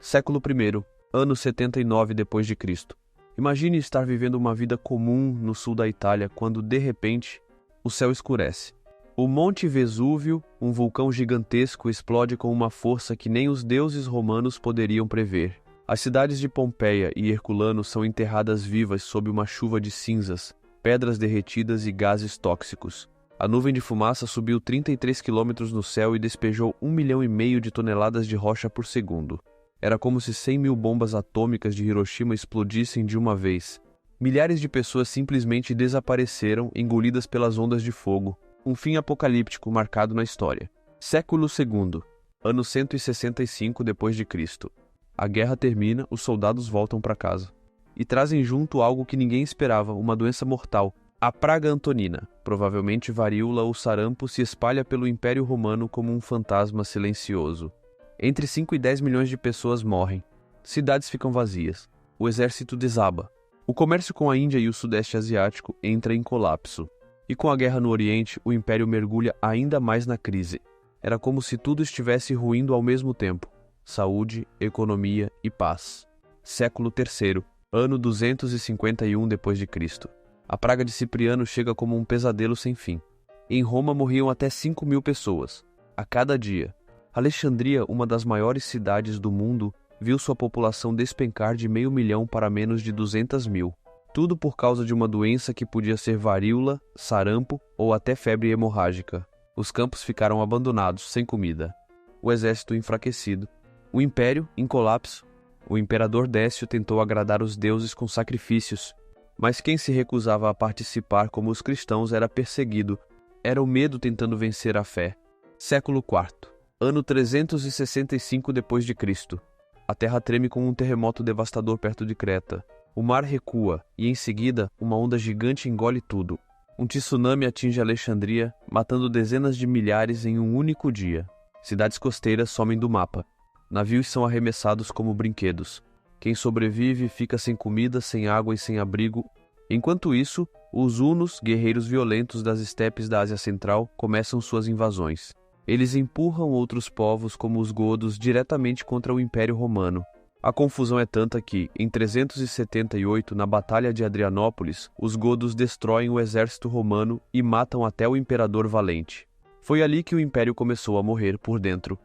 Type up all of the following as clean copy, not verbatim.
Século I, ano 79 depois de Cristo. Imagine estar vivendo uma vida comum no sul da Itália quando, de repente, o céu escurece. O Monte Vesúvio, um vulcão gigantesco, explode com uma força que nem os deuses romanos poderiam prever. As cidades de Pompeia e Herculano são enterradas vivas sob uma chuva de cinzas, pedras derretidas e gases tóxicos. A nuvem de fumaça subiu 33 quilômetros no céu e despejou 1,5 milhão de toneladas de rocha por segundo. Era como se 100.000 bombas atômicas de Hiroshima explodissem de uma vez. Milhares de pessoas simplesmente desapareceram, engolidas pelas ondas de fogo. Um fim apocalíptico marcado na história. Século II, ano 165 depois de Cristo. A guerra termina, os soldados voltam para casa. E trazem junto algo que ninguém esperava, uma doença mortal. A praga antonina, provavelmente varíola ou sarampo, se espalha pelo Império Romano como um fantasma silencioso. Entre 5 e 10 milhões de pessoas morrem. Cidades ficam vazias. O exército desaba. O comércio com a Índia e o Sudeste Asiático entra em colapso. E com a guerra no Oriente, o Império mergulha ainda mais na crise. Era como se tudo estivesse ruindo ao mesmo tempo. Saúde, economia e paz. Século III, ano 251 depois de Cristo. A praga de Cipriano chega como um pesadelo sem fim. Em Roma morriam até 5.000 pessoas, a cada dia. Alexandria, uma das maiores cidades do mundo, viu sua população despencar de 500 mil para menos de 200.000. Tudo por causa de uma doença que podia ser varíola, sarampo ou até febre hemorrágica. Os campos ficaram abandonados, sem comida. O exército enfraquecido. O império, em colapso. O imperador Décio tentou agradar os deuses com sacrifícios. Mas quem se recusava a participar como os cristãos era perseguido. Era o medo tentando vencer a fé. Século IV. Ano 365 depois de Cristo. A terra treme com um terremoto devastador perto de Creta. O mar recua e, em seguida, uma onda gigante engole tudo. Um tsunami atinge Alexandria, matando dezenas de milhares em um único dia. Cidades costeiras somem do mapa. Navios são arremessados como brinquedos. Quem sobrevive fica sem comida, sem água e sem abrigo. Enquanto isso, os hunos, guerreiros violentos das estepes da Ásia Central, começam suas invasões. Eles empurram outros povos, como os godos, diretamente contra o Império Romano. A confusão é tanta que, em 378, na Batalha de Adrianópolis, os godos destroem o exército romano e matam até o imperador Valente. Foi ali que o império começou a morrer por dentro.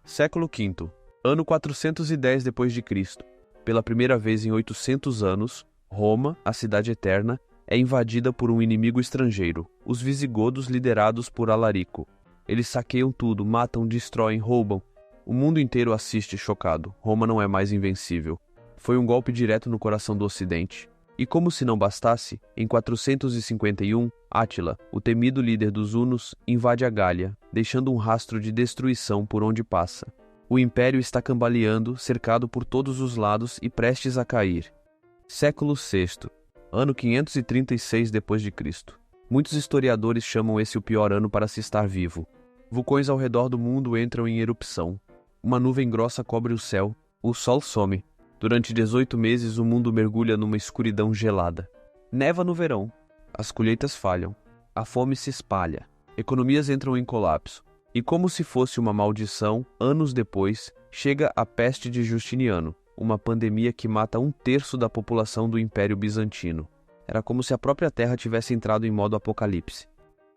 Século V, ano 410 depois de Cristo. Pela primeira vez em 800 anos, Roma, a cidade eterna, é invadida por um inimigo estrangeiro, os visigodos liderados por Alarico. Eles saqueiam tudo, matam, destroem, roubam. O mundo inteiro assiste chocado. Roma não é mais invencível. Foi um golpe direto no coração do Ocidente. E como se não bastasse, em 451, Átila, o temido líder dos hunos, invade a Gália, deixando um rastro de destruição por onde passa. O império está cambaleando, cercado por todos os lados e prestes a cair. Século VI, ano 536 depois de Cristo. Muitos historiadores chamam esse o pior ano para se estar vivo. Vulcões ao redor do mundo entram em erupção. Uma nuvem grossa cobre o céu. O sol some. Durante 18 meses o mundo mergulha numa escuridão gelada. Neva no verão. As colheitas falham. A fome se espalha. Economias entram em colapso. E como se fosse uma maldição, anos depois, chega a peste de Justiniano, uma pandemia que mata 1/3 da população do Império Bizantino. Era como se a própria Terra tivesse entrado em modo apocalipse.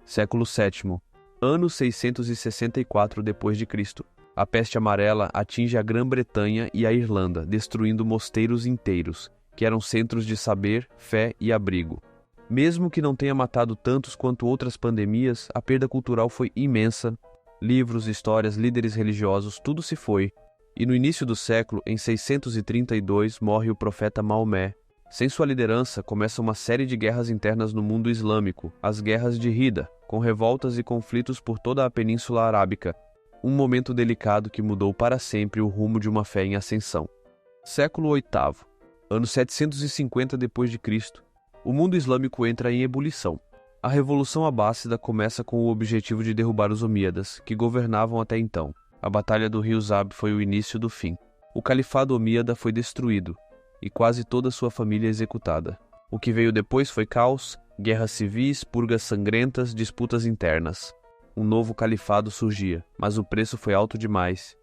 Século VII, ano 664 depois de Cristo. A peste amarela atinge a Grã-Bretanha e a Irlanda, destruindo mosteiros inteiros, que eram centros de saber, fé e abrigo. Mesmo que não tenha matado tantos quanto outras pandemias, a perda cultural foi imensa. Livros, histórias, líderes religiosos, tudo se foi. E no início do século, em 632, morre o profeta Maomé. Sem sua liderança, começa uma série de guerras internas no mundo islâmico, as guerras de Rida, com revoltas e conflitos por toda a Península Arábica. Um momento delicado que mudou para sempre o rumo de uma fé em ascensão. Século VIII, ano 750 depois de Cristo. O mundo islâmico entra em ebulição. A Revolução Abássida começa com o objetivo de derrubar os omíadas, que governavam até então. A Batalha do Rio Zab foi o início do fim. O califado omíada foi destruído, e quase toda sua família executada. O que veio depois foi caos, guerras civis, purgas sangrentas, disputas internas. Um novo califado surgia, mas o preço foi alto demais.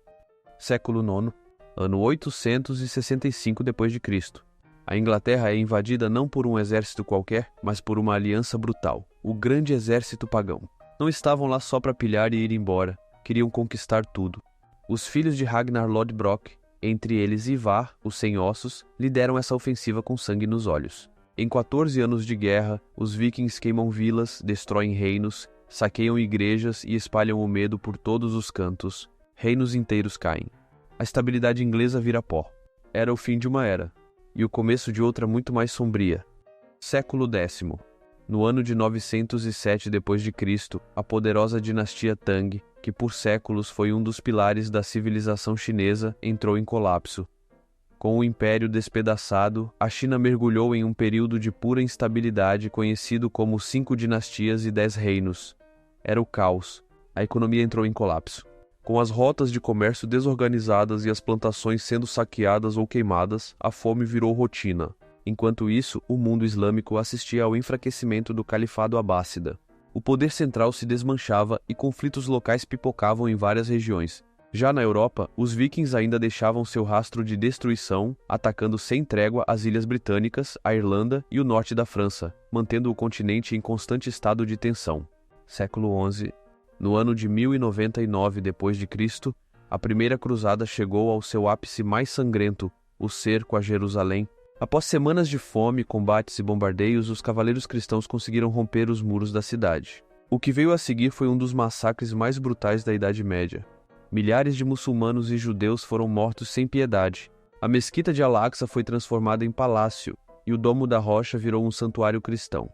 Século IX, ano 865 d.C. A Inglaterra é invadida não por um exército qualquer, mas por uma aliança brutal, o Grande Exército Pagão. Não estavam lá só para pilhar e ir embora, queriam conquistar tudo. Os filhos de Ragnar Lodbrok, entre eles Ivar, o Sem Ossos, lideram essa ofensiva com sangue nos olhos. Em 14 anos de guerra, os vikings queimam vilas, destroem reinos, saqueiam igrejas e espalham o medo por todos os cantos. Reinos inteiros caem. A estabilidade inglesa vira pó. Era o fim de uma era, e o começo de outra muito mais sombria. Século X. No ano de 907 d.C., a poderosa dinastia Tang, que por séculos foi um dos pilares da civilização chinesa, entrou em colapso. Com o império despedaçado, a China mergulhou em um período de pura instabilidade conhecido como 5 dinastias e 10 reinos. Era o caos. A economia entrou em colapso. Com as rotas de comércio desorganizadas e as plantações sendo saqueadas ou queimadas, a fome virou rotina. Enquanto isso, o mundo islâmico assistia ao enfraquecimento do califado abássida. O poder central se desmanchava e conflitos locais pipocavam em várias regiões. Já na Europa, os vikings ainda deixavam seu rastro de destruição, atacando sem trégua as ilhas britânicas, a Irlanda e o norte da França, mantendo o continente em constante estado de tensão. Século XI. No ano de 1099 d.C., a primeira cruzada chegou ao seu ápice mais sangrento, o cerco a Jerusalém. Após semanas de fome, combates e bombardeios, os cavaleiros cristãos conseguiram romper os muros da cidade. O que veio a seguir foi um dos massacres mais brutais da Idade Média. Milhares de muçulmanos e judeus foram mortos sem piedade. A mesquita de Al-Aqsa foi transformada em palácio, e o Domo da Rocha virou um santuário cristão.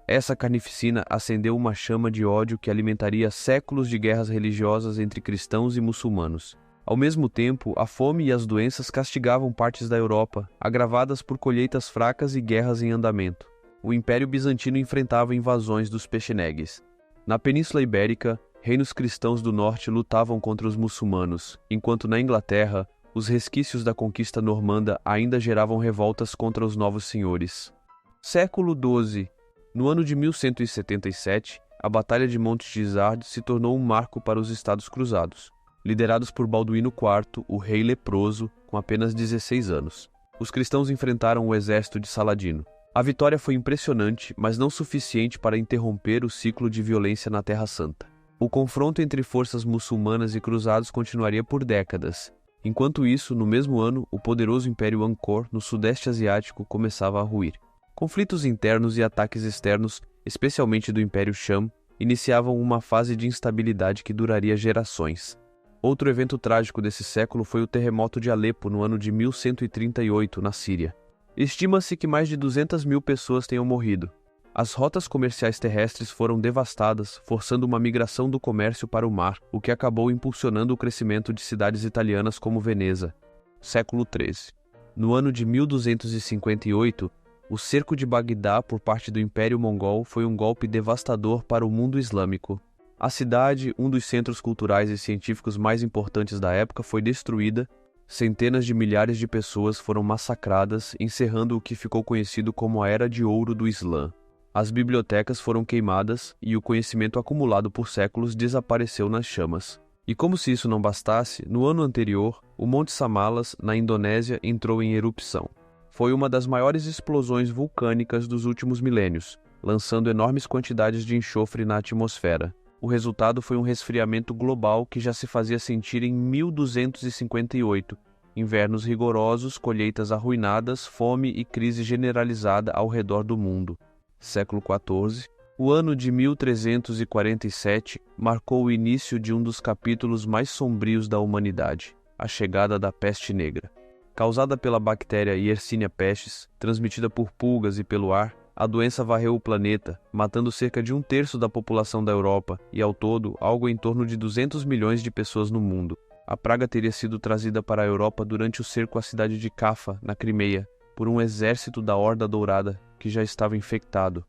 Essa carnificina acendeu uma chama de ódio que alimentaria séculos de guerras religiosas entre cristãos e muçulmanos. Ao mesmo tempo, a fome e as doenças castigavam partes da Europa, agravadas por colheitas fracas e guerras em andamento. O Império Bizantino enfrentava invasões dos pechenegues. Na Península Ibérica, reinos cristãos do norte lutavam contra os muçulmanos, enquanto na Inglaterra, os resquícios da conquista normanda ainda geravam revoltas contra os novos senhores. Século XII. No ano de 1177, a Batalha de Montgisard se tornou um marco para os Estados Cruzados, liderados por Balduíno IV, o rei leproso, com apenas 16 anos. Os cristãos enfrentaram o exército de Saladino. A vitória foi impressionante, mas não suficiente para interromper o ciclo de violência na Terra Santa. O confronto entre forças muçulmanas e cruzados continuaria por décadas. Enquanto isso, no mesmo ano, o poderoso Império Angkor, no Sudeste Asiático, começava a ruir. Conflitos internos e ataques externos, especialmente do Império Sham, iniciavam uma fase de instabilidade que duraria gerações. Outro evento trágico desse século foi o terremoto de Alepo no ano de 1138, na Síria. Estima-se que mais de 200 mil pessoas tenham morrido. As rotas comerciais terrestres foram devastadas, forçando uma migração do comércio para o mar, o que acabou impulsionando o crescimento de cidades italianas como Veneza. Século XIII. No ano de 1258, o cerco de Bagdá por parte do Império Mongol foi um golpe devastador para o mundo islâmico. A cidade, um dos centros culturais e científicos mais importantes da época, foi destruída. Centenas de milhares de pessoas foram massacradas, encerrando o que ficou conhecido como a Era de Ouro do Islã. As bibliotecas foram queimadas e o conhecimento acumulado por séculos desapareceu nas chamas. E como se isso não bastasse, no ano anterior, o Monte Samalas, na Indonésia, entrou em erupção. Foi uma das maiores explosões vulcânicas dos últimos milênios, lançando enormes quantidades de enxofre na atmosfera. O resultado foi um resfriamento global que já se fazia sentir em 1258, invernos rigorosos, colheitas arruinadas, fome e crise generalizada ao redor do mundo. Século XIV. O ano de 1347 marcou o início de um dos capítulos mais sombrios da humanidade, a chegada da peste negra. Causada pela bactéria Yersinia pestis, transmitida por pulgas e pelo ar, a doença varreu o planeta, matando cerca de 1/3 da população da Europa e, ao todo, algo em torno de 200 milhões de pessoas no mundo. A praga teria sido trazida para a Europa durante o cerco à cidade de Cafa, na Crimeia, por um exército da Horda Dourada que já estava infectado.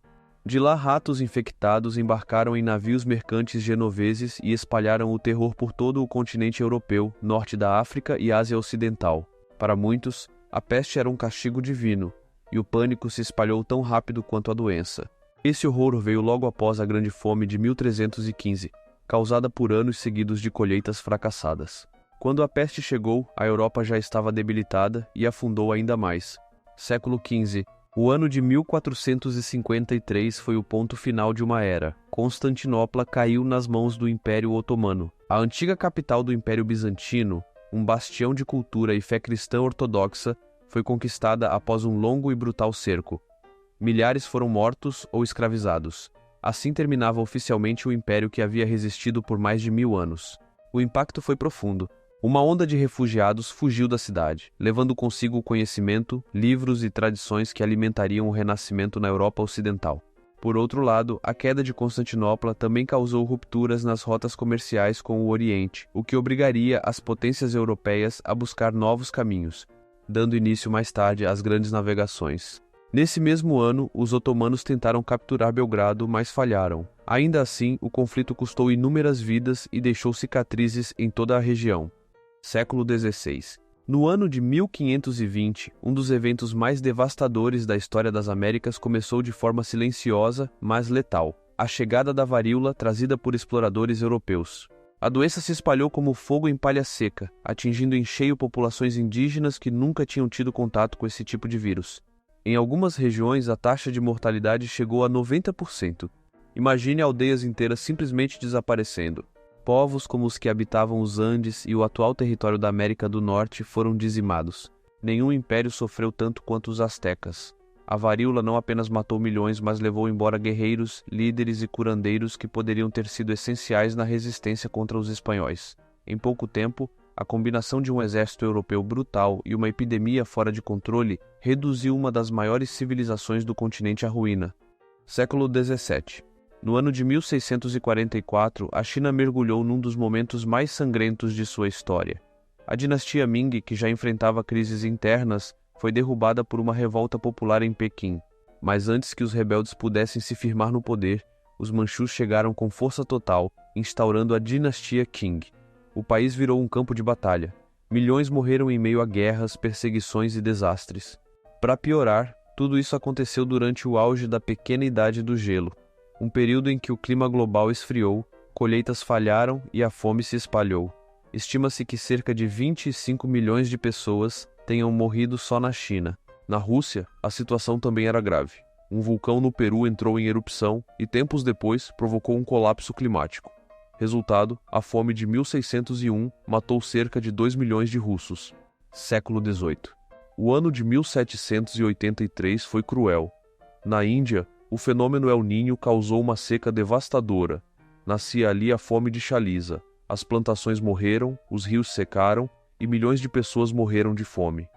De lá, ratos infectados embarcaram em navios mercantes genoveses e espalharam o terror por todo o continente europeu, norte da África e Ásia Ocidental. Para muitos, a peste era um castigo divino, e o pânico se espalhou tão rápido quanto a doença. Esse horror veio logo após a Grande Fome de 1315, causada por anos seguidos de colheitas fracassadas. Quando a peste chegou, a Europa já estava debilitada e afundou ainda mais. Século XV. O ano de 1453 foi o ponto final de uma era. Constantinopla caiu nas mãos do Império Otomano. A antiga capital do Império Bizantino, um bastião de cultura e fé cristã ortodoxa, foi conquistada após um longo e brutal cerco. Milhares foram mortos ou escravizados. Assim terminava oficialmente o império que havia resistido por mais de 1000 anos. O impacto foi profundo. Uma onda de refugiados fugiu da cidade, levando consigo o conhecimento, livros e tradições que alimentariam o renascimento na Europa Ocidental. Por outro lado, a queda de Constantinopla também causou rupturas nas rotas comerciais com o Oriente, o que obrigaria as potências europeias a buscar novos caminhos, dando início mais tarde às grandes navegações. Nesse mesmo ano, os otomanos tentaram capturar Belgrado, mas falharam. Ainda assim, o conflito custou inúmeras vidas e deixou cicatrizes em toda a região. Século XVI. No ano de 1520, um dos eventos mais devastadores da história das Américas começou de forma silenciosa, mas letal: a chegada da varíola trazida por exploradores europeus. A doença se espalhou como fogo em palha seca, atingindo em cheio populações indígenas que nunca tinham tido contato com esse tipo de vírus. Em algumas regiões, a taxa de mortalidade chegou a 90%. Imagine aldeias inteiras simplesmente desaparecendo. Povos como os que habitavam os Andes e o atual território da América do Norte foram dizimados. Nenhum império sofreu tanto quanto os astecas. A varíola não apenas matou milhões, mas levou embora guerreiros, líderes e curandeiros que poderiam ter sido essenciais na resistência contra os espanhóis. Em pouco tempo, a combinação de um exército europeu brutal e uma epidemia fora de controle reduziu uma das maiores civilizações do continente à ruína. Século XVII. No ano de 1644, a China mergulhou num dos momentos mais sangrentos de sua história. A dinastia Ming, que já enfrentava crises internas, foi derrubada por uma revolta popular em Pequim. Mas antes que os rebeldes pudessem se firmar no poder, os manchus chegaram com força total, instaurando a dinastia Qing. O país virou um campo de batalha. Milhões morreram em meio a guerras, perseguições e desastres. Para piorar, tudo isso aconteceu durante o auge da pequena idade do gelo. Um período em que o clima global esfriou, colheitas falharam e a fome se espalhou. Estima-se que cerca de 25 milhões de pessoas tenham morrido só na China. Na Rússia, a situação também era grave. Um vulcão no Peru entrou em erupção e, tempos depois, provocou um colapso climático. Resultado, a fome de 1601 matou cerca de 2 milhões de russos. Século XVIII. O ano de 1783 foi cruel. Na Índia, o fenômeno El Niño causou uma seca devastadora. Nascia ali a fome de Chaliza. As plantações morreram, os rios secaram e milhões de pessoas morreram de fome.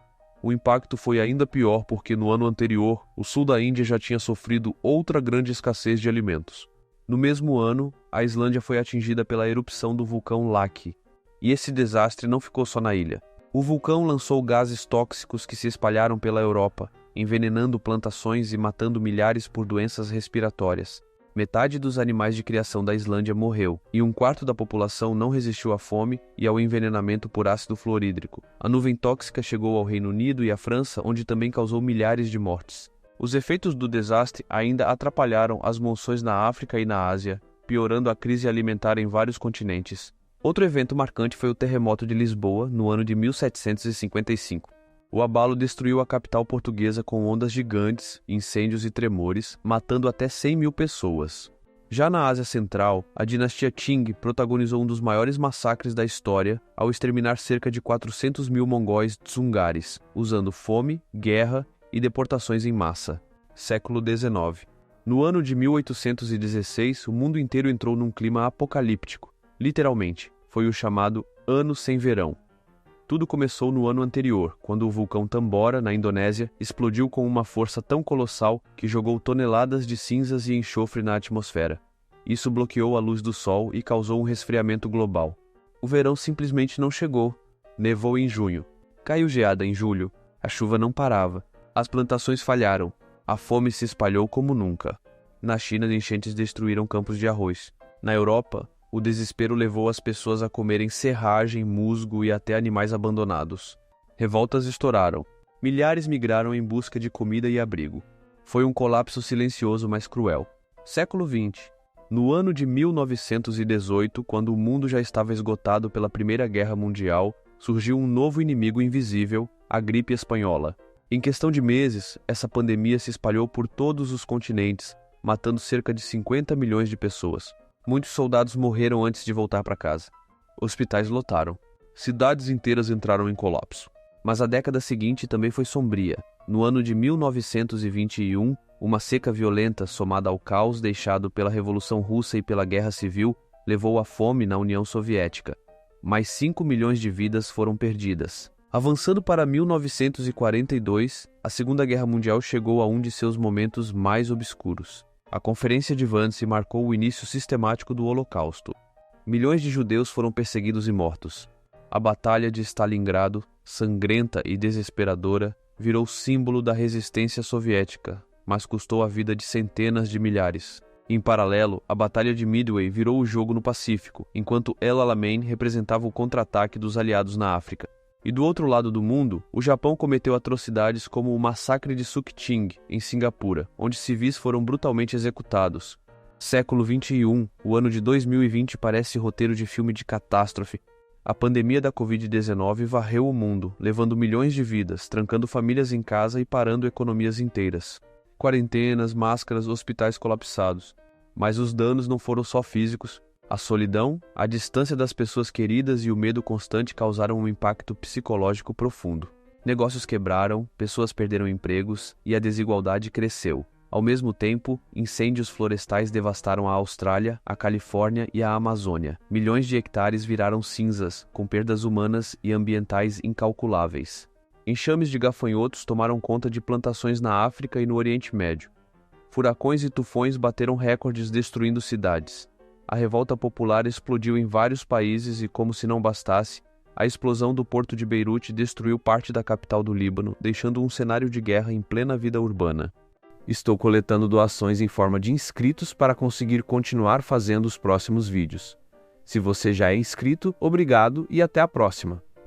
O impacto foi ainda pior porque no ano anterior, o sul da Índia já tinha sofrido outra grande escassez de alimentos. No mesmo ano, a Islândia foi atingida pela erupção do vulcão Laki. E esse desastre não ficou só na ilha. O vulcão lançou gases tóxicos que se espalharam pela Europa, envenenando plantações e matando milhares por doenças respiratórias. Metade dos animais de criação da Islândia morreu, e 1/4 da população não resistiu à fome e ao envenenamento por ácido fluorídrico. A nuvem tóxica chegou ao Reino Unido e à França, onde também causou milhares de mortes. Os efeitos do desastre ainda atrapalharam as monções na África e na Ásia, piorando a crise alimentar em vários continentes. Outro evento marcante foi o terremoto de Lisboa, no ano de 1755. O abalo destruiu a capital portuguesa com ondas gigantes, incêndios e tremores, matando até 100 mil pessoas. Já na Ásia Central, a dinastia Qing protagonizou um dos maiores massacres da história ao exterminar cerca de 400 mil mongóis dzungares, usando fome, guerra e deportações em massa. Século XIX. No ano de 1816, o mundo inteiro entrou num clima apocalíptico. Literalmente, foi o chamado Ano Sem Verão. Tudo começou no ano anterior, quando o vulcão Tambora, na Indonésia, explodiu com uma força tão colossal que jogou toneladas de cinzas e enxofre na atmosfera. Isso bloqueou a luz do sol e causou um resfriamento global. O verão simplesmente não chegou. Nevou em junho. Caiu geada em julho. A chuva não parava. As plantações falharam. A fome se espalhou como nunca. Na China, enchentes destruíram campos de arroz. Na Europa, o desespero levou as pessoas a comerem serragem, musgo e até animais abandonados. Revoltas estouraram. Milhares migraram em busca de comida e abrigo. Foi um colapso silencioso, mas cruel. Século XX. No ano de 1918, quando o mundo já estava esgotado pela Primeira Guerra Mundial, surgiu um novo inimigo invisível, a gripe espanhola. Em questão de meses, essa pandemia se espalhou por todos os continentes, matando cerca de 50 milhões de pessoas. Muitos soldados morreram antes de voltar para casa. Hospitais lotaram. Cidades inteiras entraram em colapso. Mas a década seguinte também foi sombria. No ano de 1921, uma seca violenta, somada ao caos deixado pela Revolução Russa e pela Guerra Civil, levou à fome na União Soviética. Mais 5 milhões de vidas foram perdidas. Avançando para 1942, a Segunda Guerra Mundial chegou a um de seus momentos mais obscuros. A Conferência de Wannsee marcou o início sistemático do Holocausto. Milhões de judeus foram perseguidos e mortos. A Batalha de Stalingrado, sangrenta e desesperadora, virou símbolo da resistência soviética, mas custou a vida de centenas de milhares. Em paralelo, a Batalha de Midway virou o jogo no Pacífico, enquanto El Alamein representava o contra-ataque dos aliados na África. E do outro lado do mundo, o Japão cometeu atrocidades como o massacre de Sukching, em Singapura, onde civis foram brutalmente executados. Século XXI, o ano de 2020 parece roteiro de filme de catástrofe. A pandemia da Covid-19 varreu o mundo, levando milhões de vidas, trancando famílias em casa e parando economias inteiras. Quarentenas, máscaras, hospitais colapsados. Mas os danos não foram só físicos. A solidão, a distância das pessoas queridas e o medo constante causaram um impacto psicológico profundo. Negócios quebraram, pessoas perderam empregos e a desigualdade cresceu. Ao mesmo tempo, incêndios florestais devastaram a Austrália, a Califórnia e a Amazônia. Milhões de hectares viraram cinzas, com perdas humanas e ambientais incalculáveis. Enxames de gafanhotos tomaram conta de plantações na África e no Oriente Médio. Furacões e tufões bateram recordes destruindo cidades. A revolta popular explodiu em vários países e, como se não bastasse, a explosão do porto de Beirute destruiu parte da capital do Líbano, deixando um cenário de guerra em plena vida urbana. Estou coletando doações em forma de inscritos para conseguir continuar fazendo os próximos vídeos. Se você já é inscrito, obrigado e até a próxima!